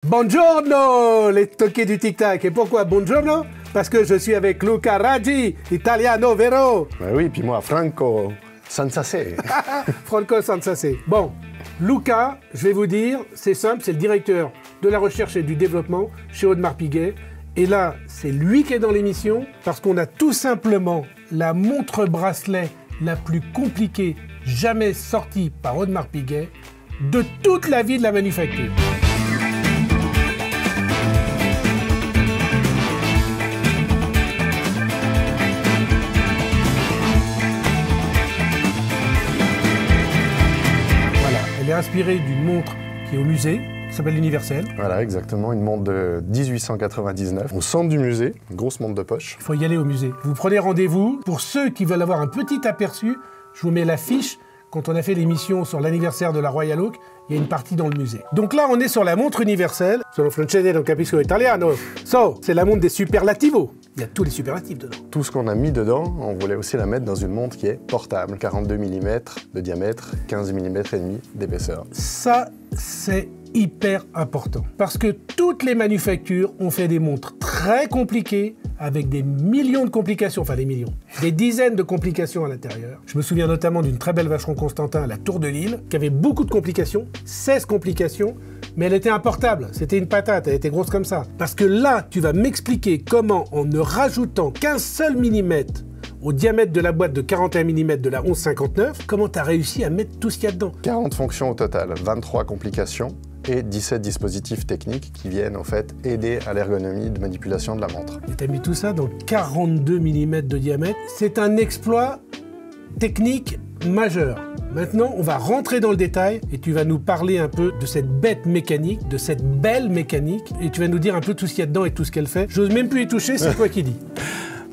Buongiorno, les toqués du tic-tac. Et pourquoi buongiorno? Parce que je suis avec Luca Raggi, italiano vero. Ben oui, puis moi, Franco Sansase. Franco Sansase. Bon, Luca, je vais vous dire, c'est simple, c'est le directeur de la recherche et du développement chez Audemars Piguet. Et là, c'est lui qui est dans l'émission parce qu'on a tout simplement la montre-bracelet la plus compliquée jamais sortie par Audemars Piguet de toute la vie de la manufacture. Voilà, elle est inspirée d'une montre qui est au musée, qui s'appelle l'Universel. Voilà, exactement, une montre de 1899, au centre du musée, une grosse montre de poche. Il faut y aller au musée. Vous prenez rendez-vous. Pour ceux qui veulent avoir un petit aperçu, je vous mets l'affiche. Quand on a fait l'émission sur l'anniversaire de la Royal Oak, il y a une partie dans le musée. Donc là, on est sur la montre universelle. Sono francese, non capisco italiano. So, c'est la montre des superlativos. Il y a tous les superlatifs dedans. Tout ce qu'on a mis dedans, on voulait aussi la mettre dans une montre qui est portable. 42 mm de diamètre, 15 mm et demi d'épaisseur. Ça, c'est hyper important. Parce que toutes les manufactures ont fait des montres très compliquées, avec des millions de complications, enfin des millions, des dizaines de complications à l'intérieur. Je me souviens notamment d'une très belle Vacheron Constantin à la Tour de Lille, qui avait beaucoup de complications, 16 complications, mais elle était importable, c'était une patate, elle était grosse comme ça. Parce que là, tu vas m'expliquer comment, en ne rajoutant qu'un seul millimètre au diamètre de la boîte de 41 mm de la 1159, comment tu as réussi à mettre tout ce qu'il y a dedans. 40 fonctions au total, 23 complications et 17 dispositifs techniques qui viennent en fait aider à l'ergonomie de manipulation de la montre. Et tu as mis tout ça dans 42 mm de diamètre. C'est un exploit technique majeur. Maintenant, on va rentrer dans le détail et tu vas nous parler un peu de cette bête mécanique, de cette belle mécanique, et tu vas nous dire un peu tout ce qu'il y a dedans et tout ce qu'elle fait. J'ose même plus y toucher, c'est toi qui dis.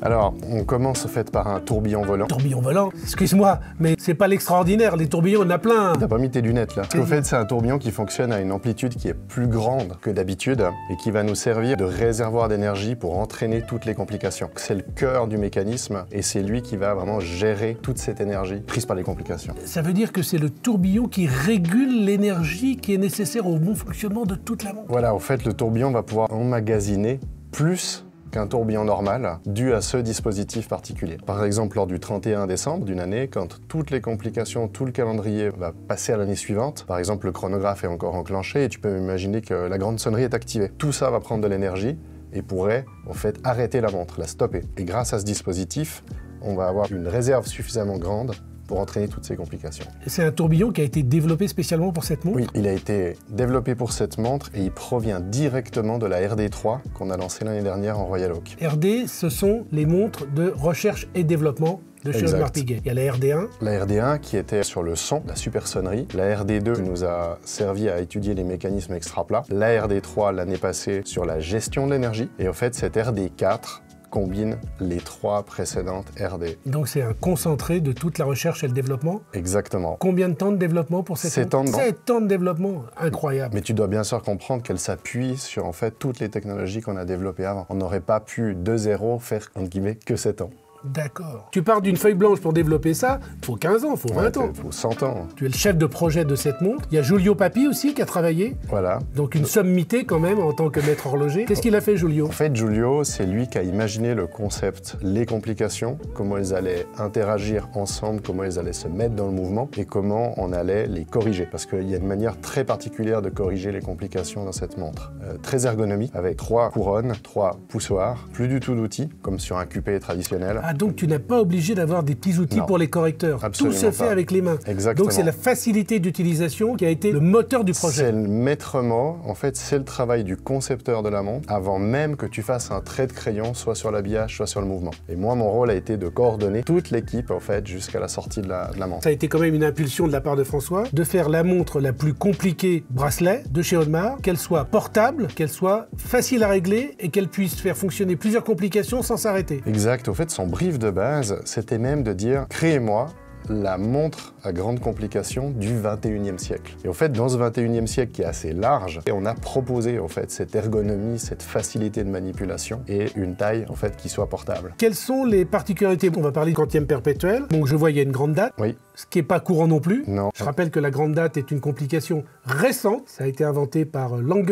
Alors, on commence en fait par un tourbillon volant. Tourbillon volant? Excuse-moi, mais c'est pas l'extraordinaire, les tourbillons, on en a plein. T'as pas mis tes lunettes là. Parce qu'en fait, c'est un tourbillon qui fonctionne à une amplitude qui est plus grande que d'habitude et qui va nous servir de réservoir d'énergie pour entraîner toutes les complications. C'est le cœur du mécanisme et c'est lui qui va vraiment gérer toute cette énergie prise par les complications. Ça veut dire que c'est le tourbillon qui régule l'énergie qui est nécessaire au bon fonctionnement de toute la montre. Voilà, en fait, le tourbillon va pouvoir emmagasiner plus qu'un tourbillon normal, dû à ce dispositif particulier. Par exemple, lors du 31 décembre d'une année, quand toutes les complications, tout le calendrier va passer à l'année suivante, par exemple, le chronographe est encore enclenché et tu peux imaginer que la grande sonnerie est activée. Tout ça va prendre de l'énergie et pourrait, en fait, arrêter la montre, la stopper. Et grâce à ce dispositif, on va avoir une réserve suffisamment grande pour entraîner toutes ces complications. C'est un tourbillon qui a été développé spécialement pour cette montre? Oui, il a été développé pour cette montre et il provient directement de la RD3 qu'on a lancée l'année dernière en Royal Oak. RD, ce sont les montres de recherche et développement de chez Audemars Piguet. Il y a la RD1. La RD1 qui était sur le son, la supersonnerie. La RD2 qui nous a servi à étudier les mécanismes extra-plats. La RD3 l'année passée sur la gestion de l'énergie. Et en fait, cette RD4 combine les trois précédentes RD. Donc c'est un concentré de toute la recherche et le développement? Exactement. Combien de temps de développement pour cette 7 ans. 7 ans de développement, incroyable. Mais tu dois bien sûr comprendre qu'elle s'appuie sur en fait toutes les technologies qu'on a développées avant. On n'aurait pas pu de zéro faire entre guillemets que 7 ans. D'accord. Tu pars d'une feuille blanche pour développer ça, il faut 15 ans, il faut 20 ans. Il faut 100 ans. Tu es le chef de projet de cette montre. Il y a Giulio Papi aussi qui a travaillé. Voilà. Donc une sommité quand même en tant que maître horloger. Qu'est-ce qu'il a fait, Giulio? En fait, Giulio, c'est lui qui a imaginé le concept, les complications, comment elles allaient interagir ensemble, comment elles allaient se mettre dans le mouvement et comment on allait les corriger. Parce qu'il y a une manière très particulière de corriger les complications dans cette montre. Très ergonomique, avec 3 couronnes, 3 poussoirs, plus du tout d'outils, comme sur un cupé traditionnel. Ah, donc tu n'es pas obligé d'avoir des petits outils pour les correcteurs. Absolument tout se fait pas. avec les mains. Exactement. Donc c'est la facilité d'utilisation qui a été le moteur du projet. C'est le maître mot, en fait c'est le travail du concepteur de la montre avant même que tu fasses un trait de crayon soit sur l'habillage, soit sur le mouvement. Et moi mon rôle a été de coordonner toute l'équipe en fait jusqu'à la sortie de la montre. Ça a été quand même une impulsion de la part de François de faire la montre la plus compliquée bracelet de chez Audemars, qu'elle soit portable, qu'elle soit facile à régler et qu'elle puisse faire fonctionner plusieurs complications sans s'arrêter. Exact, au fait son brief de base c'était même de dire créez-moi la montre à grande complication du 21e siècle. Et en fait, dans ce 21e siècle qui est assez large, on a proposé en fait cette ergonomie, cette facilité de manipulation et une taille en fait qui soit portable. Quelles sont les particularités? On va parler de quantième perpétuel. Donc je vois il y a une grande date, Oui. ce qui n'est pas courant non plus. Non. Je rappelle que la grande date est une complication récente. Ça a été inventé par Lange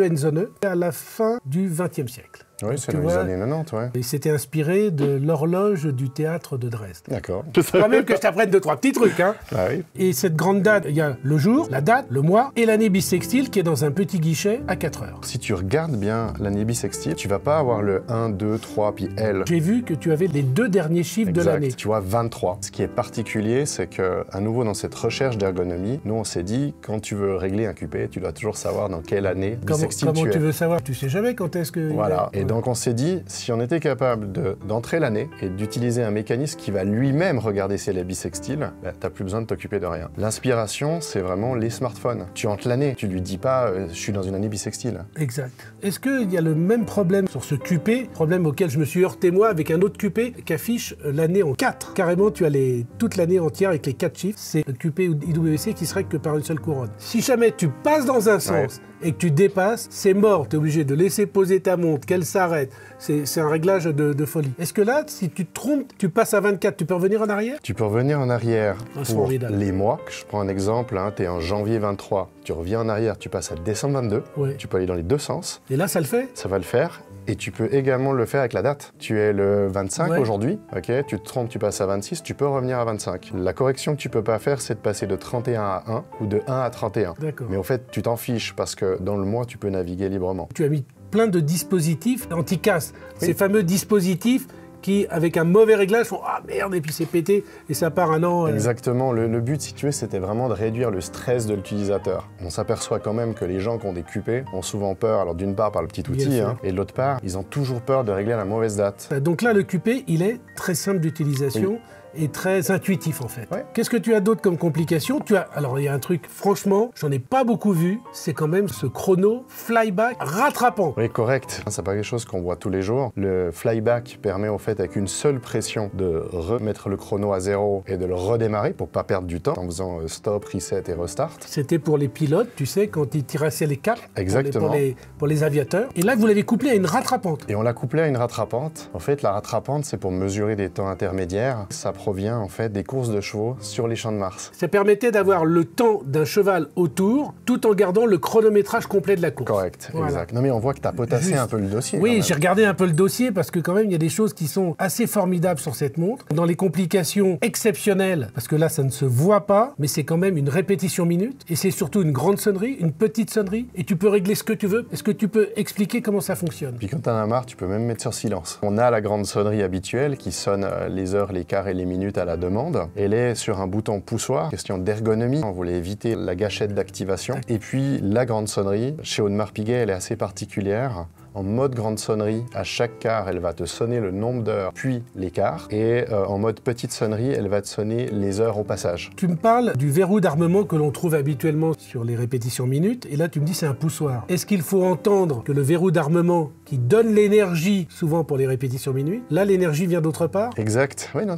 à la fin du XXe siècle. Oui, c'est Tu dans les vois, années 90, ouais. Et c'était inspiré de l'horloge du théâtre de Dresde. D'accord. Quand même que je t'apprenne 2-3 petits trucs, hein. Ah oui. Et cette grande date, il y a le jour, la date, le mois et l'année bissextile qui est dans un petit guichet à 4 heures. Si tu regardes bien l'année bissextile, tu vas pas avoir le 1, 2, 3, puis L. J'ai vu que tu avais les 2 derniers chiffres de l'année. Tu vois, 23. Ce qui est particulier, c'est que, à nouveau, dans cette recherche d'ergonomie, nous, on s'est dit, quand tu veux régler un QP, tu dois toujours savoir dans quelle année bissextile Comment tu tu es. veux savoir? Tu sais jamais quand est-ce que... Voilà. Et donc, on s'est dit, si on était capable d'entrer l'année et d'utiliser un mécanisme qui va lui-même regarder si elle est bissextile, bah, t'as plus besoin de t'occuper de rien. L'inspiration, c'est vraiment les smartphones. Tu entres l'année, tu lui dis pas, je suis dans une année bissextile. Exact. Est-ce qu'il y a le même problème sur ce QP, problème auquel je me suis heurté moi avec un autre QP qui affiche l'année en 4? Carrément, tu as toute l'année entière avec les 4 chiffres. C'est le QP IWC qui serait que par une seule couronne. Si jamais tu passes dans un sens et que tu dépasses, c'est mort. Tu es obligé de laisser poser ta montre, qu'elle s'arrête. C'est un réglage de folie. Est-ce que là, si tu te trompes, tu passes à 24, tu peux revenir en arrière? Tu peux revenir en arrière c'est pour formidable. les mois. Je prends un exemple, hein, tu es en janvier 23, tu reviens en arrière, tu passes à décembre 22, Ouais. tu peux aller dans les deux sens, Et là, ça le fait? ça va le faire. Et tu peux également le faire avec la date. Tu es le 25 Ouais. aujourd'hui, ok, tu te trompes, tu passes à 26, tu peux revenir à 25. La correction que tu peux pas faire, c'est de passer de 31 à 1 ou de 1 à 31. D'accord. Mais en fait, tu t'en fiches parce que dans le mois, tu peux naviguer librement. Tu as mis plein de dispositifs anti-casse. Ces fameux dispositifs qui, avec un mauvais réglage, font « Ah merde !» et puis c'est pété et ça part un an. Exactement. Le but, si tu veux, c'était vraiment de réduire le stress de l'utilisateur. On s'aperçoit quand même que les gens qui ont des QP ont souvent peur, alors d'une part par le petit Bien outil, sûr. hein, et de l'autre part, ils ont toujours peur de régler à la mauvaise date. Donc là, le QP, il est très simple d'utilisation. Et très intuitif en fait. Ouais. Qu'est-ce que tu as d'autre comme complication? Alors il y a un truc, franchement, j'en ai pas beaucoup vu, c'est quand même ce chrono flyback rattrapant. Oui, correct. C'est pas quelque chose qu'on voit tous les jours. Le flyback permet au fait, avec une seule pression, de remettre le chrono à 0 et de le redémarrer pour pas perdre du temps en faisant stop, reset et restart. C'était pour les pilotes, tu sais, quand ils tirassaient les caps. Exactement. Pour les aviateurs. Et là, vous l'avez couplé à une rattrapante. Et on l'a couplé à une rattrapante. En fait, la rattrapante, c'est pour mesurer des temps intermédiaires. Ça provient en fait des courses de chevaux sur les champs de Mars. Ça permettait d'avoir le temps d'un cheval autour, tout en gardant le chronométrage complet de la course. Correct, Voilà. exact. Non mais on voit que tu as potassé Juste. un peu le dossier. Oui, quand j'ai même. regardé un peu le dossier parce que quand même, il y a des choses qui sont assez formidables sur cette montre. Dans les complications exceptionnelles, parce que là, ça ne se voit pas, mais c'est quand même une répétition minute. Et c'est surtout une grande sonnerie, une petite sonnerie. Et tu peux régler ce que tu veux. Est-ce que tu peux expliquer comment ça fonctionne? Puis quand t'en as marre, tu peux même mettre sur silence. On a la grande sonnerie habituelle qui sonne les heures, les quarts et les minutes à la demande. Elle est sur un bouton poussoir, question d'ergonomie. On voulait éviter la gâchette d'activation. Et puis la grande sonnerie, chez Audemars Piguet, elle est assez particulière. En mode grande sonnerie, à chaque quart, elle va te sonner le nombre d'heures, puis les quarts. Et en mode petite sonnerie, elle va te sonner les heures au passage. Tu me parles du verrou d'armement que l'on trouve habituellement sur les répétitions minutes, et là tu me dis c'est un poussoir. Est-ce qu'il faut entendre que le verrou d'armement qui donne l'énergie, souvent pour les répétitions minutes, là l'énergie vient d'autre part? Exact. Oui, non,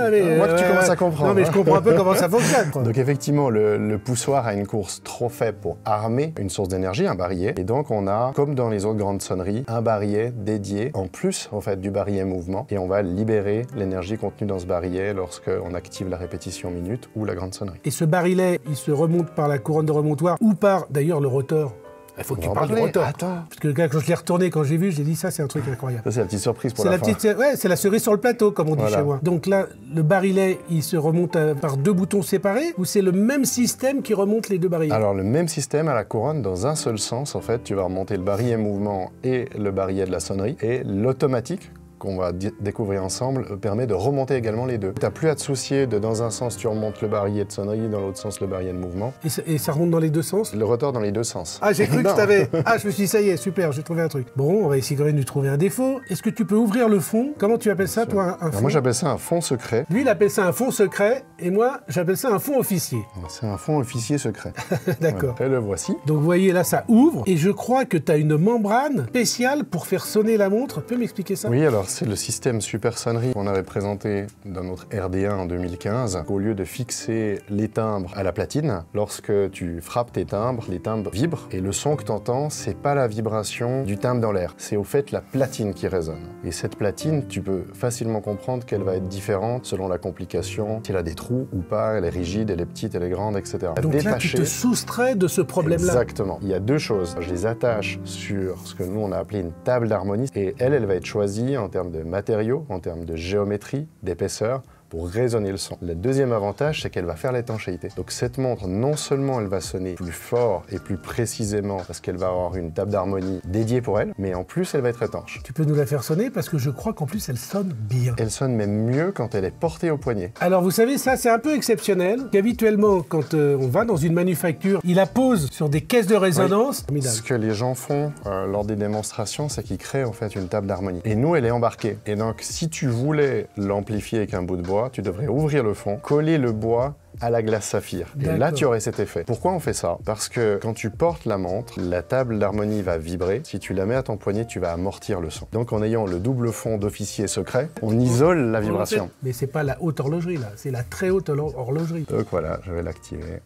Allez, moi que tu commences à comprendre. Non mais je comprends un peu comment ça fonctionne, quoi. Donc effectivement, le poussoir a une course trop faible pour armer une source d'énergie, un barillet. Et donc on a, comme dans les autres grandes sonneries, un barillet dédié, en plus en fait du barillet mouvement. Et on va libérer l'énergie contenue dans ce barillet lorsqu'on active la répétition minute ou la grande sonnerie. Et ce barillet, il se remonte par la couronne de remontoir ou par d'ailleurs le rotor? Il faut que tu parles du rotor. Attends. Parce que quand je l'ai retourné, quand j'ai vu, j'ai dit ça c'est un truc incroyable. Ça c'est la petite surprise pour C'est la la fin. petite, ouais, c'est la cerise sur le plateau, comme on dit Voilà. chez moi. Donc là, le barillet, il se remonte par 2 boutons séparés, ou c'est le même système qui remonte les 2 barillets? Alors le même système à la couronne, dans un seul sens, en fait, tu vas remonter le barillet mouvement et le barillet de la sonnerie, et l'automatique, qu'on va découvrir ensemble, permet de remonter également les deux. Tu n'as plus à te soucier de, dans un sens, tu remontes le barillet de sonnerie, dans l'autre sens, le barillet de mouvement. Et ça remonte dans les 2 sens? Le rotor dans les deux sens. Ah, j'ai cru que Non. je t'avais... Ah, je me suis dit, ça y est, super, j'ai trouvé un truc. Bon, on va essayer quand même de lui trouver un défaut. Est-ce que tu peux ouvrir le fond? Comment tu appelles ça, toi, un Alors fond? moi j'appelle ça un fond secret. Lui, il appelle ça un fond secret, et moi, j'appelle ça un fond officier. C'est un fond officier secret. D'accord. Et le voici. Donc, vous voyez, là, ça ouvre, et je crois que tu as une membrane spéciale pour faire sonner la montre. Tu peux m'expliquer ça? Oui, alors c'est le système super sonnerie qu'on avait présenté dans notre RD1 en 2015. Au lieu de fixer les timbres à la platine, lorsque tu frappes tes timbres, les timbres vibrent. Et le son que tu entends, c'est pas la vibration du timbre dans l'air, c'est au fait la platine qui résonne. Et cette platine, tu peux facilement comprendre qu'elle va être différente selon la complication, si elle a des trous ou pas, elle est rigide, elle est petite, elle est grande, etc. Donc là, tu te soustrais de ce problème-là. Exactement. Il y a deux choses. Je les attache sur ce que nous, on a appelé une table d'harmonie. Et elle va être choisie en termes de matériaux, en termes de géométrie, d'épaisseur, pour résonner le son. Le deuxième avantage, c'est qu'elle va faire l'étanchéité. Donc cette montre, non seulement elle va sonner plus fort et plus précisément parce qu'elle va avoir une table d'harmonie dédiée pour elle, mais en plus elle va être étanche. Tu peux nous la faire sonner parce que je crois qu'en plus elle sonne bien. Elle sonne même mieux quand elle est portée au poignet. Alors vous savez, ça c'est un peu exceptionnel. Habituellement, quand on va dans une manufacture, ils la posent sur des caisses de résonance. Oui. Ce que les gens font lors des démonstrations, c'est qu'ils créent en fait une table d'harmonie. Et nous, elle est embarquée. Et donc si tu voulais l'amplifier avec un bout de bois, tu devrais ouvrir le fond, coller le bois à la glace saphir. Et là, tu aurais cet effet. Pourquoi on fait ça? Parce que quand tu portes la montre, la table d'harmonie va vibrer. Si tu la mets à ton poignet, tu vas amortir le son. Donc en ayant le double fond d'officier secret, on isole la vibration. Mais c'est pas la haute horlogerie là, c'est la très haute horlogerie. Donc voilà, je vais l'activer.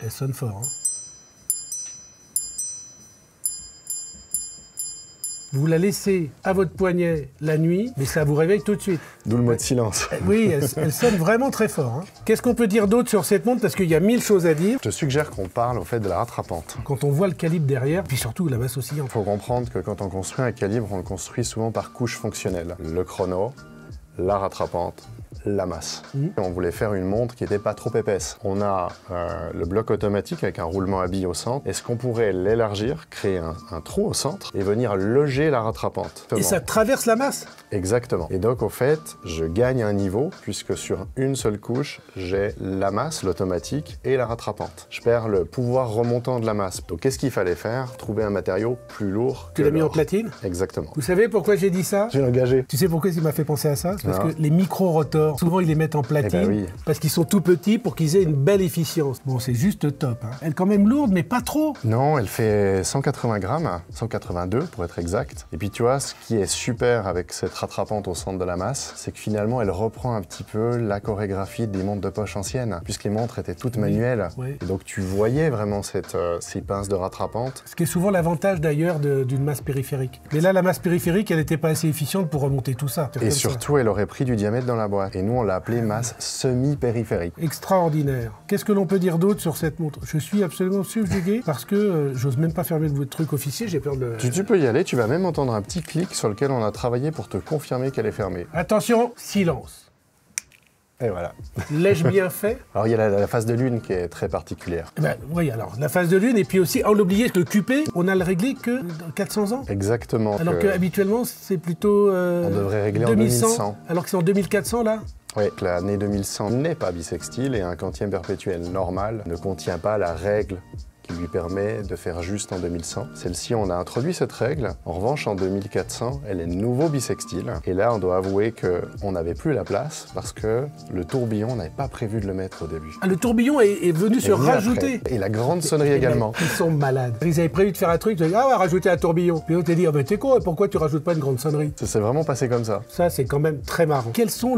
Elle sonne fort, hein. Vous la laissez à votre poignet la nuit, mais ça vous réveille tout de suite. D'où le mode silence. Oui, elle sonne vraiment très fort. Hein. Qu'est-ce qu'on peut dire d'autre sur cette montre? Parce qu'il y a 1000 choses à dire. Je te suggère qu'on parle au fait de la rattrapante. Quand on voit le calibre derrière, puis surtout la masse oscillante. Il faut comprendre que quand on construit un calibre, on le construit souvent par couches fonctionnelles. Le chrono, la rattrapante, la masse. On voulait faire une montre qui n'était pas trop épaisse. On a le bloc automatique avec un roulement à billes au centre. Est-ce qu'on pourrait l'élargir, créer un trou au centre et venir loger la rattrapante? Et ça traverse la masse? Exactement. Et donc, au fait, je gagne un niveau puisque sur une seule couche, j'ai la masse, l'automatique et la rattrapante. Je perds le pouvoir remontant de la masse. Donc, qu'est-ce qu'il fallait faire? Trouver un matériau plus lourd. Tu l'as mis en platine? Exactement. Vous savez pourquoi j'ai dit ça? J'ai engagé. Tu sais pourquoi il m'a fait penser à ça? C'est parce que les micro-rotors, souvent ils les mettent en platine parce qu'ils sont tout petits pour qu'ils aient une belle efficience. Bon, c'est juste top. Hein. Elle est quand même lourde, mais pas trop. Non, elle fait 180 grammes, 182 pour être exact. Et puis tu vois, ce qui est super avec cette rattrapante au centre de la masse, c'est que finalement elle reprend un petit peu la chorégraphie des montres de poche anciennes, puisque les montres étaient toutes manuelles. Oui. Et donc tu voyais vraiment ces pinces de rattrapante. Ce qui est souvent l'avantage d'ailleurs d'une masse périphérique. Mais là, la masse périphérique, elle n'était pas assez efficiente pour remonter tout ça. Et surtout, elle aurait pris du diamètre dans la boîte. Et nous, on l'a appelée masse semi-périphérique. Extraordinaire. Qu'est-ce que l'on peut dire d'autre sur cette montre? Je suis absolument subjugué parce que j'ose même pas fermer votre truc officier, j'ai peur de... Tu peux y aller, tu vas même entendre un petit clic sur lequel on a travaillé pour te confirmer qu'elle est fermée. Attention, silence. Et voilà. L'ai-je bien fait? Alors il y a la phase de lune qui est très particulière. Ben, oui, alors la phase de lune, et puis aussi, on l'oubliait, le QP, on a le réglé que dans 400 ans. Exactement. Alors qu'habituellement, c'est plutôt on devrait régler en 2100. Alors que c'est en 2400 là? Oui, l'année 2100 n'est pas bissextile et un quantième perpétuel normal ne contient pas la règle qui lui permet de faire juste en 2100. Celle-ci, on a introduit cette règle. En revanche, en 2400, elle est nouveau bissextile. Et là, on doit avouer qu'on n'avait plus la place parce que le tourbillon, on n'avait pas prévu de le mettre au début. Ah, le tourbillon est venu se rajouter. Après. Et la grande sonnerie également. Ils sont malades. Ils avaient prévu de faire un truc, ils ont dit, ah, on va rajouter un tourbillon. Puis on t'a dit, ah ben t'es con, pourquoi tu rajoutes pas une grande sonnerie? Ça s'est vraiment passé comme ça. Ça, c'est quand même très marrant. Quelles sont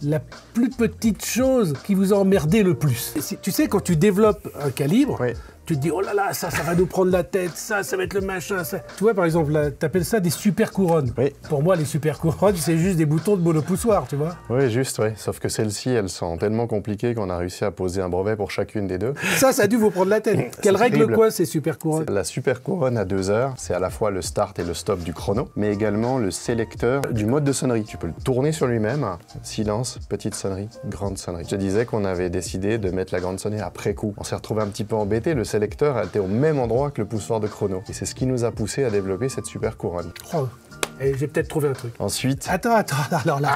la plus petite chose qui vous a emmerdé le plus? Tu sais, quand tu développes un calibre, tu te dis, oh là là, ça va nous prendre la tête, ça va être le machin, ça. Tu vois, par exemple, t'appelles ça des super couronnes. Oui. Pour moi, les super couronnes, c'est juste des boutons de monopoussoir, tu vois. Oui, juste, oui. Sauf que celles-ci, elles sont tellement compliquées qu'on a réussi à poser un brevet pour chacune des deux. Ça a dû vous prendre la tête. Quelle règle quoi, ces super couronnes? La super couronne à 2 heures, c'est à la fois le start et le stop du chrono, mais également le sélecteur du mode de sonnerie. Tu peux le tourner sur lui-même. Silence, petite sonnerie, grande sonnerie. Je te disais qu'on avait décidé de mettre la grande sonnerie après coup. On s'est retrouvé un petit peu embêté. Le sélecteur était au même endroit que le poussoir de chrono. Et c'est ce qui nous a poussé à développer cette super couronne. Oh. Et j'ai peut-être trouvé un truc. Ensuite... Attends, alors là,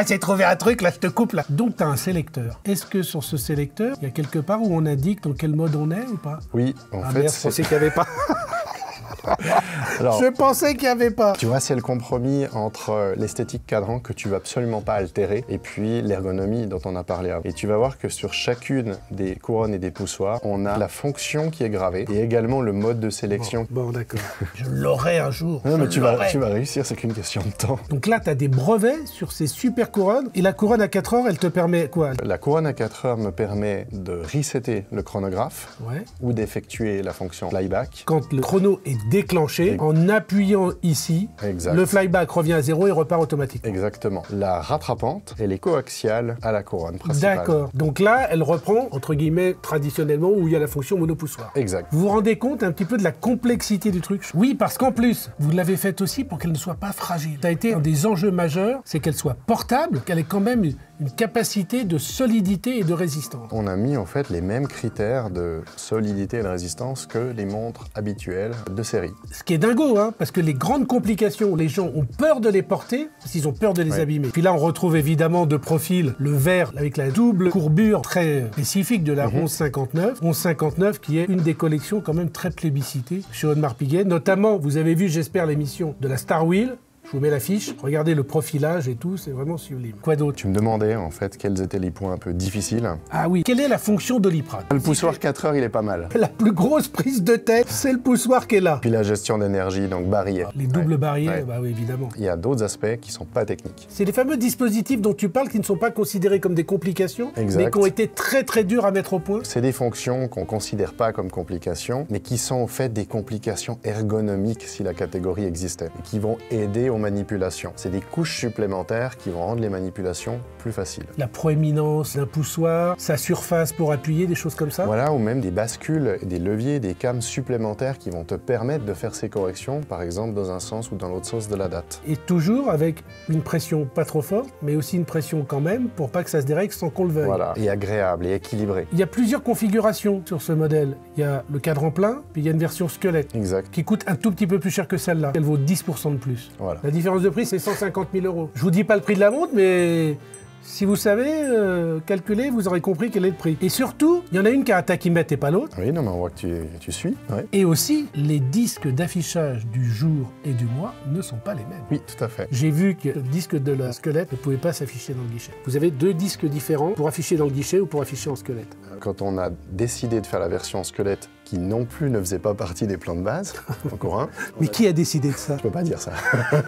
j'ai trouvé un truc, là, je te coupe, là. Donc, tu as un sélecteur. Est-ce que sur ce sélecteur, il y a quelque part où on indique dans quel mode on est ou pas? Oui, en fait... Merde, je pensais qu'il n'y avait pas. Alors, Je pensais qu'il n'y avait pas. tu vois, c'est le compromis entre l'esthétique cadran que tu vas absolument pas altérer et puis l'ergonomie dont on a parlé avant. Et tu vas voir que sur chacune des couronnes et des poussoirs, on a la fonction qui est gravée et également le mode de sélection. Bon, d'accord. Je l'aurai un jour. Non, mais Je tu vas l'aurai. réussir, c'est qu'une question de temps. Donc là, tu as des brevets sur ces super couronnes. Et la couronne à 4 heures, elle te permet quoi? La couronne à 4 heures me permet de resetter le chronographe Ouais. ou d'effectuer la fonction flyback. Quand le chrono est déclenché, en appuyant ici, Exact. le flyback revient à 0 et repart automatiquement. Exactement. La rattrapante, elle est coaxiale à la couronne principale. D'accord. Donc là, elle reprend, entre guillemets, traditionnellement, où il y a la fonction monopoussoir. Exact. Vous vous rendez compte un petit peu de la complexité du truc? Oui, parce qu'en plus, vous l'avez faite aussi pour qu'elle ne soit pas fragile. Ça a été un des enjeux majeurs, c'est qu'elle soit portable, qu'elle ait quand même une capacité de solidité et de résistance. On a mis en fait les mêmes critères de solidité et de résistance que les montres habituelles de série. Ce qui est dingo, hein, parce que les grandes complications, les gens ont peur de les porter, parce qu'ils ont peur de les Ouais. abîmer. Puis là, on retrouve évidemment de profil le vert avec la double courbure très spécifique de la 1159. 1159 qui est une des collections quand même très plébiscitées chez Audemars Piguet. Notamment, vous avez vu, j'espère, l'émission de la Star Wheel. Je vous mets l'affiche, regardez le profilage et tout, c'est vraiment sublime. Quoi d'autre? Tu me demandais en fait quels étaient les points un peu difficiles. Ah oui, quelle est la fonction d'Oliprane? Le poussoir 4 heures, il est pas mal. La plus grosse prise de tête, c'est le poussoir qui est là. Puis la gestion d'énergie, donc barrière. Les doubles Ouais. barrières, Ouais. bah oui, évidemment. Il y a d'autres aspects qui sont pas techniques. C'est les fameux dispositifs dont tu parles qui ne sont pas considérés comme des complications, Exact. mais qui ont été très très durs à mettre au point. C'est des fonctions qu'on considère pas comme complications, mais qui sont en fait des complications ergonomiques si la catégorie existait, et qui vont aider aux manipulations. C'est des couches supplémentaires qui vont rendre les manipulations plus faciles. La proéminence d'un poussoir, sa surface pour appuyer, des choses comme ça. Voilà, ou même des bascules, des leviers, des cames supplémentaires qui vont te permettre de faire ces corrections, par exemple dans un sens ou dans l'autre sens de la date. Et toujours avec une pression pas trop forte, mais aussi une pression quand même pour pas que ça se dérègle sans qu'on le veuille. Voilà, et agréable et équilibré. Il y a plusieurs configurations sur ce modèle. Il y a le cadran plein, puis il y a une version squelette Exact. qui coûte un tout petit peu plus cher que celle-là. Elle vaut 10% de plus. Voilà. La différence de prix, c'est 150 000 €. Je vous dis pas le prix de la montre, mais si vous savez calculer, vous aurez compris quel est le prix. Et surtout, il y en a une qui a un tachymètre et pas l'autre. Oui, non, mais on voit que tu suis. Ouais. Et aussi, les disques d'affichage du jour et du mois ne sont pas les mêmes. Oui, tout à fait. J'ai vu que le disque de la squelette ne pouvait pas s'afficher dans le guichet. Vous avez deux disques différents pour afficher dans le guichet ou pour afficher en squelette. Quand on a décidé de faire la version squelette, qui non plus ne faisait pas partie des plans de base, encore un, Mais qui a décidé de ça? je peux pas dire ça.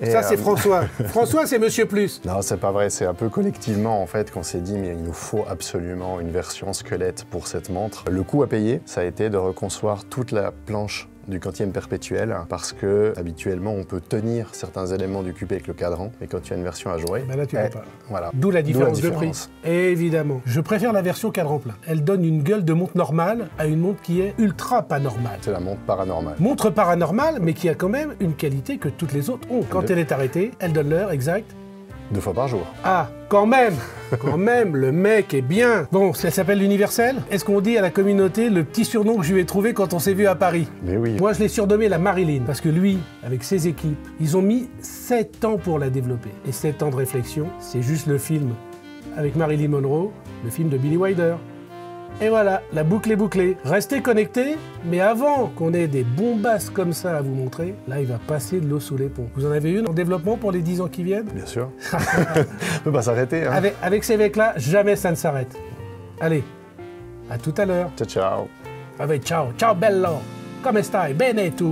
Ça, c'est François. François, c'est Monsieur Plus. Non, c'est pas vrai, c'est un peu collectivement en fait qu'on s'est dit mais il nous faut absolument une version squelette pour cette montre. Le coût à payer, ça a été de reconcevoir toute la planche du quantième perpétuel parce que habituellement on peut tenir certains éléments du cube avec le cadran et quand tu as une version à jouer, Ben là, tu peux pas. Voilà. D'où la différence de différence. prix. Évidemment. Je préfère la version cadran plein. Elle donne une gueule de montre normale à une montre qui est ultra pas normale. C'est la montre paranormale. Montre paranormale, mais qui a quand même une qualité que toutes les autres ont. Quand elle est arrêtée, elle donne l'heure exacte. 2 fois par jour. Ah, quand même. Quand même, le mec est bien. Bon, ça s'appelle l'Universel. Est-ce qu'on dit à la communauté le petit surnom que je lui ai trouvé quand on s'est vu à Paris? Mais oui. Moi, je l'ai surnommé la Marilyn, parce que lui, avec ses équipes, ils ont mis 7 ans pour la développer. Et 7 ans de réflexion, c'est juste le film avec Marilyn Monroe, le film de Billy Wilder. Et voilà, la boucle est bouclée. Restez connectés, mais avant qu'on ait des bombasses comme ça à vous montrer, là, il va passer de l'eau sous les ponts. Vous en avez une en développement pour les 10 ans qui viennent? Bien sûr. On peut pas s'arrêter. Hein. Avec ces mecs-là, jamais ça ne s'arrête. Allez, à tout à l'heure. Ciao, ciao. Ciao, ciao bello. Come stai? Bene tu?